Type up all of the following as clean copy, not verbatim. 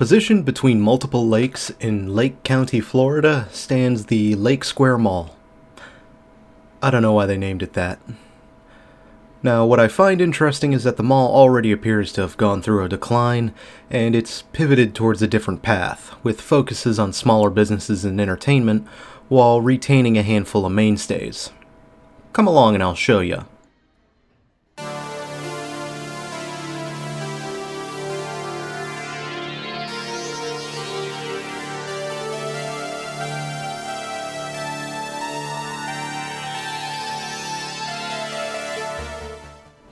Positioned between multiple lakes in Lake County, Florida, stands the Lake Square Mall. I don't know why they named it that. Now, what I find interesting is that the mall already appears to have gone through a decline, and it's pivoted towards a different path, with focuses on smaller businesses and entertainment, while retaining a handful of mainstays. Come along and I'll show you.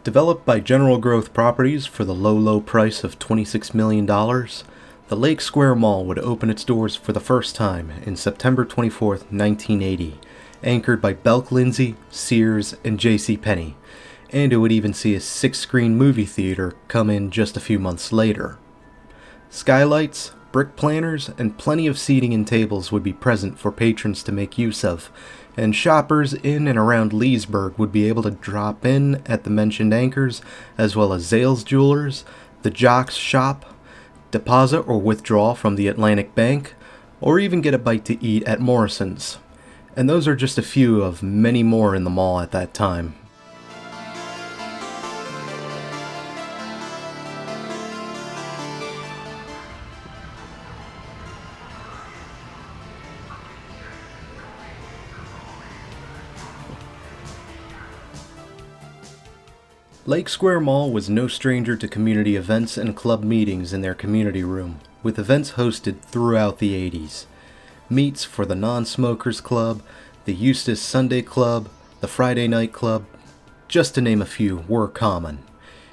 Developed by General Growth Properties for the low price of $26 million, the Lake Square Mall would open its doors for the first time in September 24, 1980, anchored by Belk Lindsay, Sears, and JCPenney, and it would even see a 6-screen movie theater come in just a few months later. Skylights, brick planters, and plenty of seating and tables would be present for patrons to make use of, and shoppers in and around Leesburg would be able to drop in at the mentioned anchors, as well as Zales Jewelers, the Jock's Shop, deposit or withdraw from the Atlantic Bank, or even get a bite to eat at Morrison's. And those are just a few of many more in the mall at that time. Lake Square Mall was no stranger to community events and club meetings in their community room, with events hosted throughout the 80s. Meets for the Non-Smokers Club, the Eustis Sunday Club, the Friday Night Club, just to name a few, were common.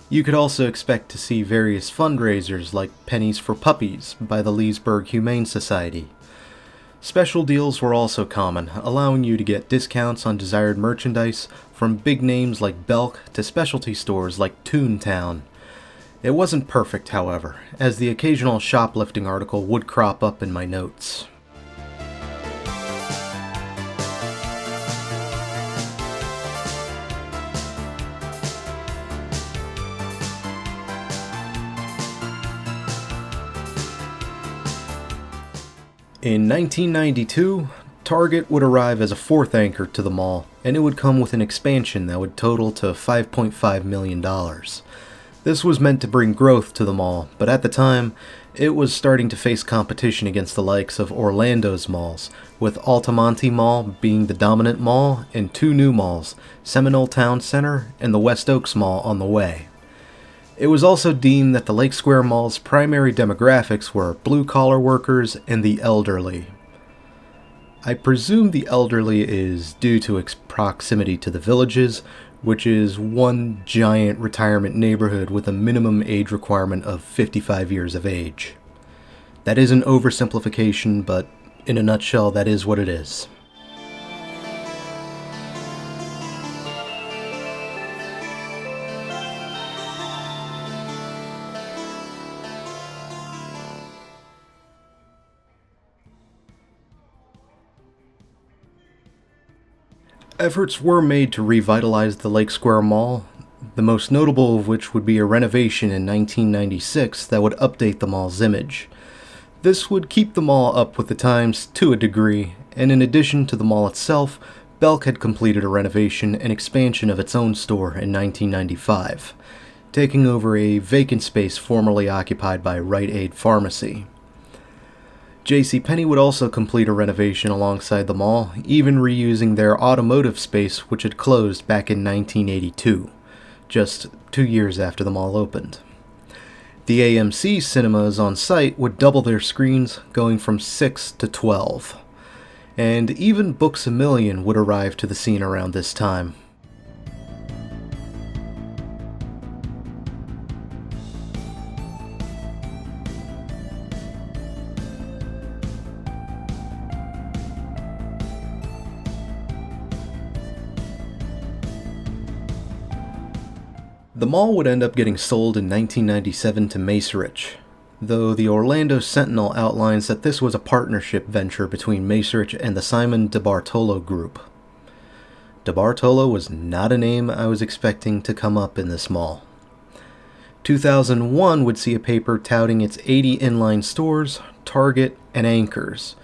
You could also expect to see various fundraisers like Pennies for Puppies by the Leesburg Humane Society. Special deals were also common, allowing you to get discounts on desired merchandise from big names like Belk to specialty stores like Toontown. It wasn't perfect, however, as the occasional shoplifting article would crop up in my notes. In 1992, Target would arrive as a fourth anchor to the mall, and it would come with an expansion that would total to $5.5 million. This was meant to bring growth to the mall, but at the time, it was starting to face competition against the likes of Orlando's malls, with Altamonte Mall being the dominant mall and two new malls, Seminole Town Center and the West Oaks Mall, on the way. It was also deemed that the Lake Square Mall's primary demographics were blue-collar workers and the elderly. I presume the elderly is due to its proximity to the Villages, which is one giant retirement neighborhood with a minimum age requirement of 55 years of age. That is an oversimplification, but in a nutshell, that is what it is. Efforts were made to revitalize the Lake Square Mall, the most notable of which would be a renovation in 1996 that would update the mall's image. This would keep the mall up with the times to a degree, and in addition to the mall itself, Belk had completed a renovation and expansion of its own store in 1995, taking over a vacant space formerly occupied by Rite Aid Pharmacy. JCPenney would also complete a renovation alongside the mall, even reusing their automotive space which had closed back in 1982, just 2 years after the mall opened. The AMC cinemas on site would double their screens, going from 6 to 12. And even Books A Million would arrive to the scene around this time. The mall would end up getting sold in 1997 to Macerich, though the Orlando Sentinel outlines that this was a partnership venture between Macerich and the Simon DeBartolo Group. DeBartolo was not a name I was expecting to come up in this mall. 2001 would see a paper touting its 80 inline stores, Target, and anchors.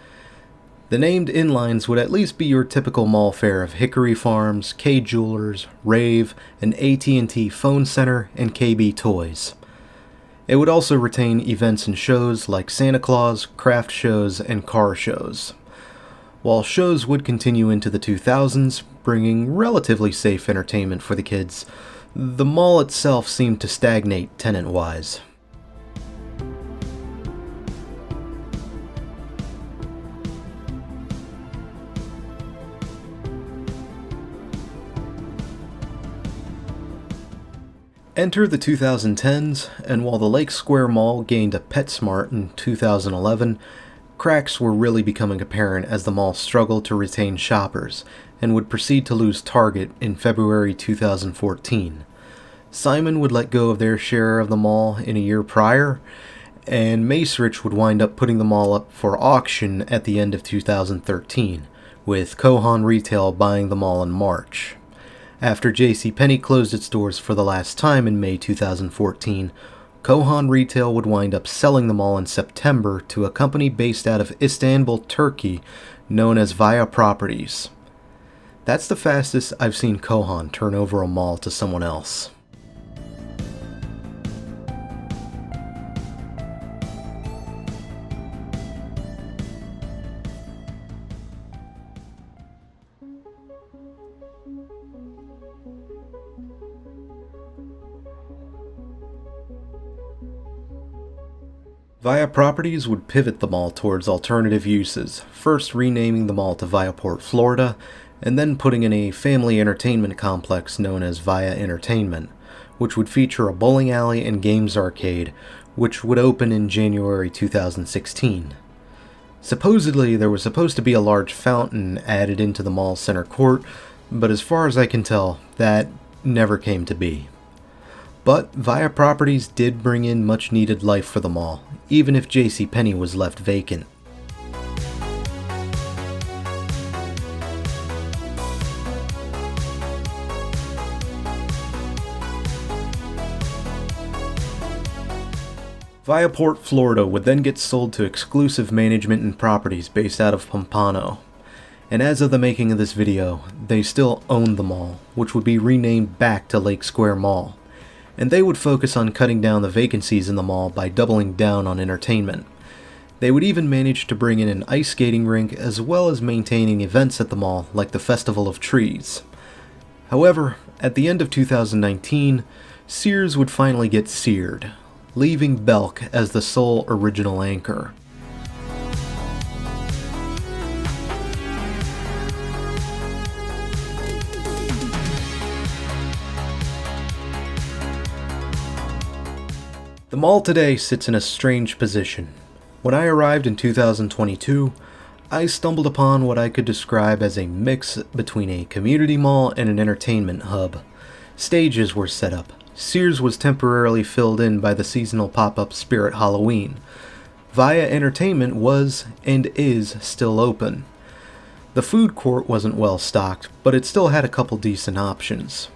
The named inlines would at least be your typical mall fare of Hickory Farms, K Jewelers, Rave, an AT&T phone center, and KB Toys. It would also retain events and shows like Santa Claus, craft shows, and car shows. While shows would continue into the 2000s, bringing relatively safe entertainment for the kids, the mall itself seemed to stagnate tenant-wise. Enter the 2010s, and while the Lake Square Mall gained a PetSmart in 2011, cracks were really becoming apparent as the mall struggled to retain shoppers and would proceed to lose Target in February 2014. Simon would let go of their share of the mall in a year prior, and Macerich would wind up putting the mall up for auction at the end of 2013, with Kohan Retail buying the mall in March. After JCPenney closed its doors for the last time in May 2014, Kohan Retail would wind up selling the mall in September to a company based out of Istanbul, Turkey, known as Via Properties. That's the fastest I've seen Kohan turn over a mall to someone else. Via Properties would pivot the mall towards alternative uses, first renaming the mall to Viaport Florida, and then putting in a family entertainment complex known as Via Entertainment, which would feature a bowling alley and games arcade, which would open in January 2016. Supposedly, there was supposed to be a large fountain added into the mall's center court, but as far as I can tell, that never came to be. But Via Properties did bring in much needed life for the mall, even if JCPenney was left vacant. Viaport Florida would then get sold to Exclusive Management and Properties based out of Pompano. And as of the making of this video, they still owned the mall, which would be renamed back to Lake Square Mall. And they would focus on cutting down the vacancies in the mall by doubling down on entertainment. They would even manage to bring in an ice skating rink as well as maintaining events at the mall like the Festival of Trees. However, at the end of 2019, Sears would finally get seared, leaving Belk as the sole original anchor. The mall today sits in a strange position. When I arrived in 2022, I stumbled upon what I could describe as a mix between a community mall and an entertainment hub. Stages were set up. Sears was temporarily filled in by the seasonal pop-up Spirit Halloween. Via Entertainment was and is still open. The food court wasn't well stocked, but it still had a couple decent options.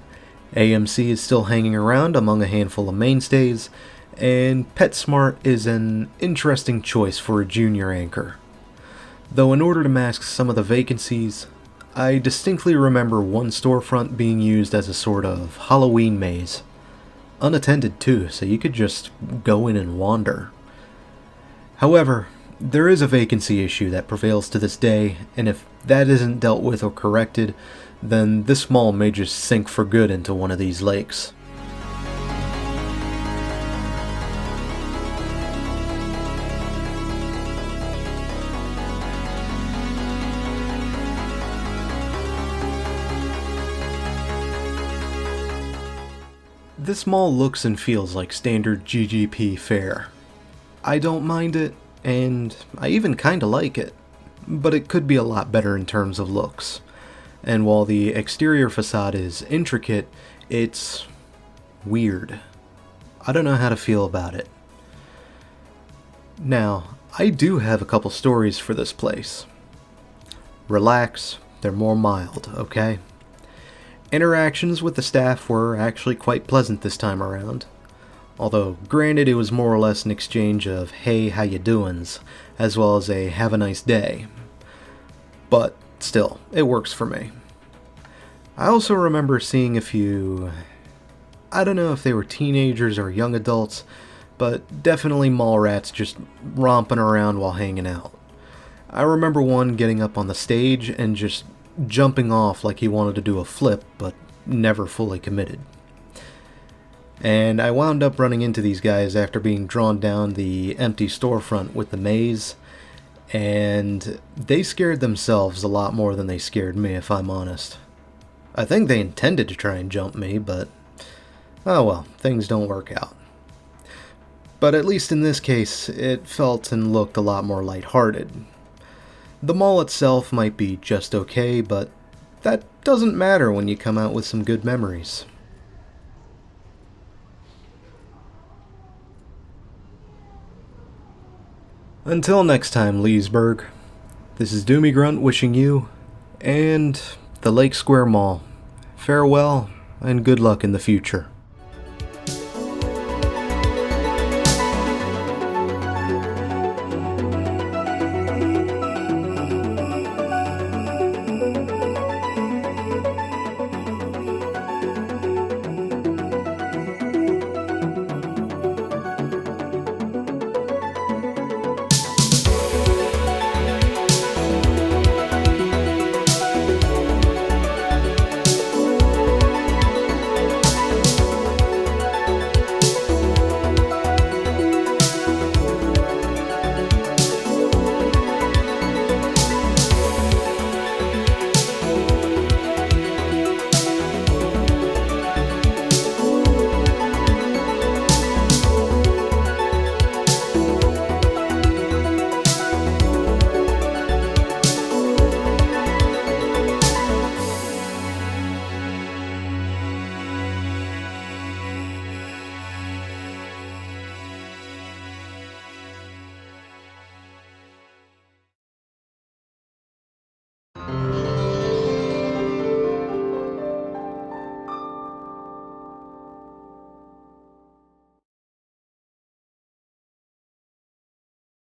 AMC is still hanging around among a handful of mainstays, and PetSmart is an interesting choice for a junior anchor. Though in order to mask some of the vacancies, I distinctly remember one storefront being used as a sort of Halloween maze. Unattended too, so you could just go in and wander. However, there is a vacancy issue that prevails to this day, and if that isn't dealt with or corrected, then this mall may just sink for good into one of these lakes. This mall looks and feels like standard GGP fare. I don't mind it, and I even kinda like it, but it could be a lot better in terms of looks. And while the exterior facade is intricate, it's weird. I don't know how to feel about it. Now, I do have a couple stories for this place. Relax, they're more mild, okay? Interactions with the staff were actually quite pleasant this time around. Although, granted, it was more or less an exchange of, hey, how you doin's, as well as a have a nice day. But, still, it works for me. I also remember seeing a few, I don't know if they were teenagers or young adults, but definitely mall rats just romping around while hanging out. I remember one getting up on the stage and just jumping off like he wanted to do a flip, but never fully committed. And I wound up running into these guys after being drawn down the empty storefront with the maze, and they scared themselves a lot more than they scared me, if I'm honest. I think they intended to try and jump me, but oh well, things don't work out. But at least in this case, it felt and looked a lot more lighthearted. The mall itself might be just okay, but that doesn't matter when you come out with some good memories. Until next time, Leesburg, this is Doomie Grunt wishing you, and the Lake Square Mall, farewell and good luck in the future.